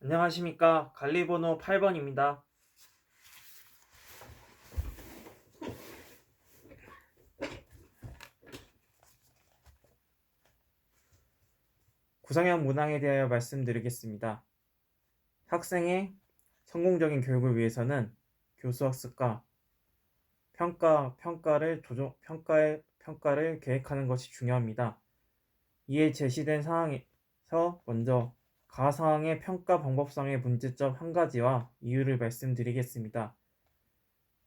안녕하십니까. 관리번호 8번입니다. 구성형 문항에 대하여 말씀드리겠습니다. 학생의 성공적인 교육을 위해서는 교수학습과 평가를 계획하는 것이 중요합니다. 이에 제시된 사항에서 먼저 가상황의 평가 방법상의 문제점 한 가지와 이유를 말씀드리겠습니다.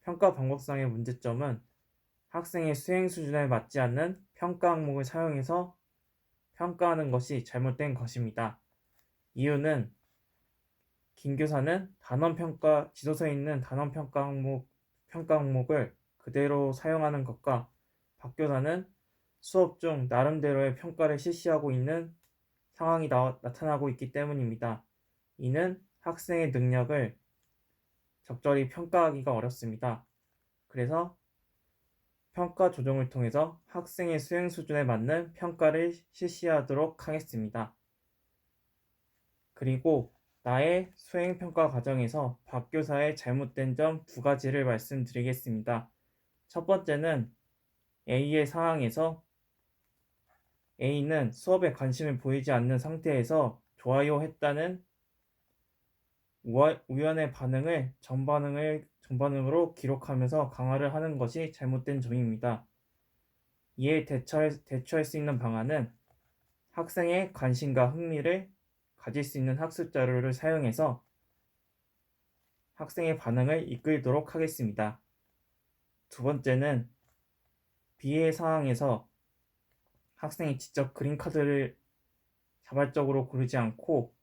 평가 방법상의 문제점은 학생의 수행 수준에 맞지 않는 평가 항목을 사용해서 평가하는 것이 잘못된 것입니다. 이유는 김 교사는 지도서에 있는 단원평가 항목을 그대로 사용하는 것과 박 교사는 수업 중 나름대로의 평가를 실시하고 있는 상황이 나타나고 있기 때문입니다. 이는 학생의 능력을 적절히 평가하기가 어렵습니다. 그래서 평가 조정을 통해서 학생의 수행 수준에 맞는 평가를 실시하도록 하겠습니다. 그리고 나의 수행평가 과정에서 박 교사의 잘못된 점 두 가지를 말씀드리겠습니다. 첫 번째는 A의 상황에서 A는 수업에 관심을 보이지 않는 상태에서 좋아요 했다는 우연의 반응을 정반응으로 기록하면서 강화를 하는 것이 잘못된 점입니다. 이에 대처할 수 있는 방안은 학생의 관심과 흥미를 가질 수 있는 학습 자료를 사용해서 학생의 반응을 이끌도록 하겠습니다. 두 번째는 B의 상황에서 학생이 직접 그림카드를 자발적으로 고르지 않고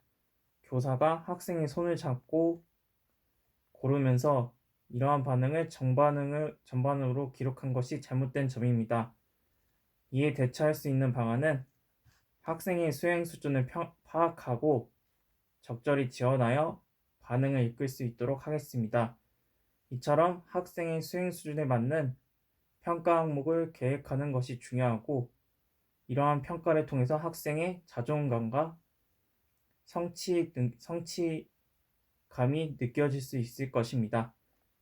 교사가 학생의 손을 잡고 고르면서 이러한 반응을 정반응으로 기록한 것이 잘못된 점입니다. 이에 대처할 수 있는 방안은 학생의 수행 수준을 파악하고 적절히 지원하여 반응을 이끌 수 있도록 하겠습니다. 이처럼 학생의 수행 수준에 맞는 평가 항목을 계획하는 것이 중요하고 이러한 평가를 통해서 학생의 자존감과 성취감이 느껴질 수 있을 것입니다.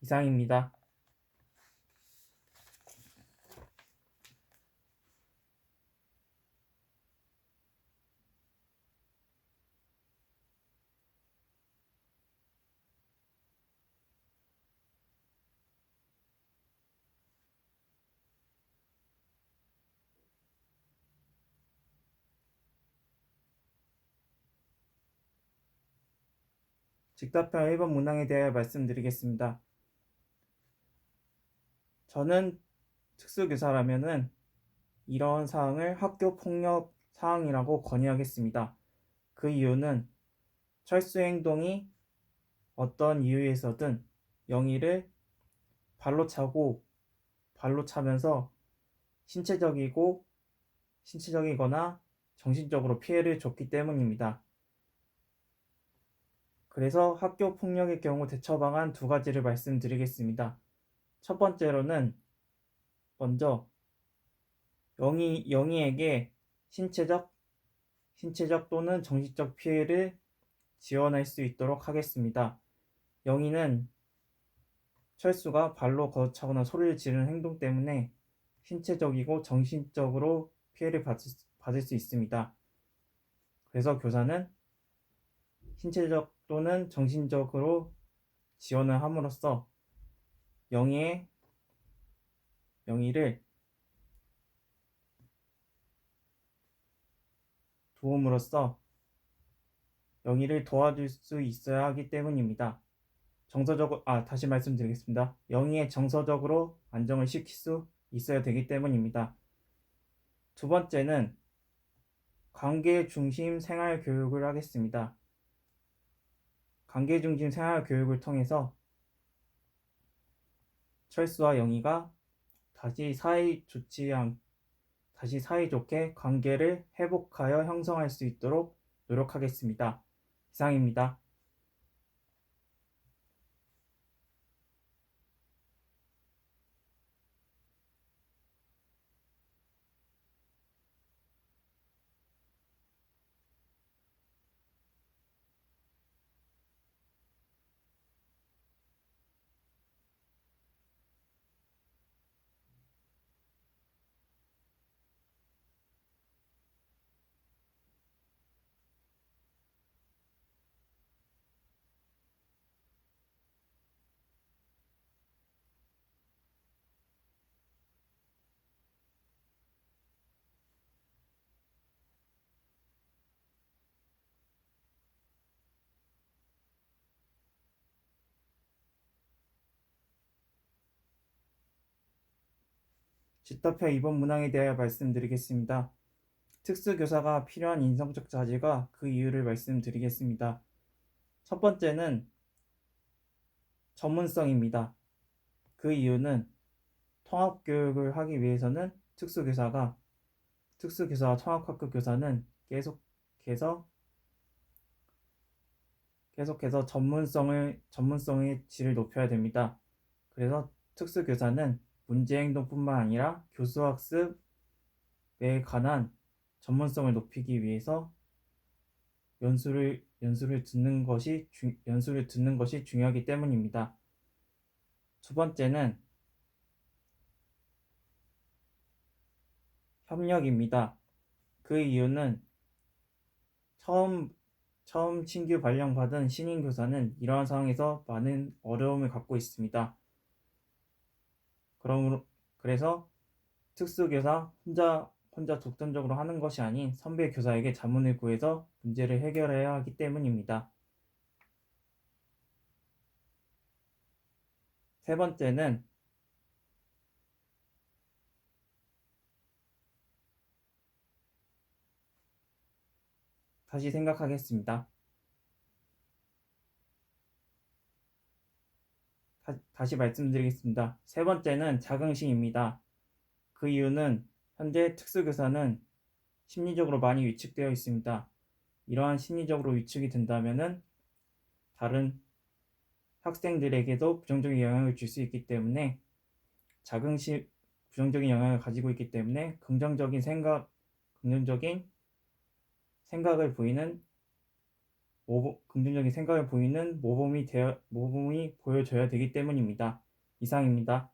이상입니다. 직답형 1번 문항에 대하여 말씀드리겠습니다. 저는 특수교사라면은 이러한 사항을 학교 폭력 사항이라고 건의하겠습니다. 그 이유는 철수 행동이 어떤 이유에서든 영희를 발로 차면서 신체적이거나 정신적으로 피해를 줬기 때문입니다. 그래서 학교 폭력의 경우 대처 방안 두 가지를 말씀드리겠습니다. 첫 번째로는 먼저 영희에게 신체적 또는 정신적 피해를 지원할 수 있도록 하겠습니다. 영희는 철수가 발로 걷어차거나 소리를 지르는 행동 때문에 신체적이고 정신적으로 피해를 받을 수 있습니다. 그래서 교사는 신체적 또는 정신적으로 지원을 함으로써 영희를 도움으로써 영희를 도와줄 수 있어야 하기 때문입니다. 다시 말씀드리겠습니다. 영희의 정서적으로 안정을 시킬 수 있어야 되기 때문입니다. 두 번째는 관계 중심 생활 교육을 하겠습니다. 관계 중심 생활 교육을 통해서 철수와 영희가 다시 사이좋게 관계를 회복하여 형성할 수 있도록 노력하겠습니다. 이상입니다. 집답형 2번 문항에 대하여 말씀드리겠습니다. 특수교사가 필요한 인성적 자질과 그 이유를 말씀드리겠습니다. 첫 번째는 전문성입니다. 그 이유는 통합교육을 하기 위해서는 특수교사와 통합학교 교사는 계속해서 전문성의 질을 높여야 됩니다. 그래서 특수교사는 문제행동뿐만 아니라 교수학습에 관한 전문성을 높이기 위해서 연수를 듣는 것이 중요하기 때문입니다. 두 번째는 협력입니다. 그 이유는 처음 신규 발령받은 신임 교사는 이러한 상황에서 많은 어려움을 갖고 있습니다. 그래서 특수교사 혼자 독단적으로 하는 것이 아닌 선배 교사에게 자문을 구해서 문제를 해결해야 하기 때문입니다. 세 번째는 다시 생각하겠습니다. 다시 말씀드리겠습니다. 세 번째는 자긍심입니다. 그 이유는 현재 특수교사는 심리적으로 많이 위축되어 있습니다. 이러한 심리적으로 위축이 된다면 다른 학생들에게도 부정적인 영향을 줄 수 있기 때문에 부정적인 영향을 가지고 있기 때문에 긍정적인 생각을 보이는 모범이 보여줘야 되기 때문입니다. 이상입니다.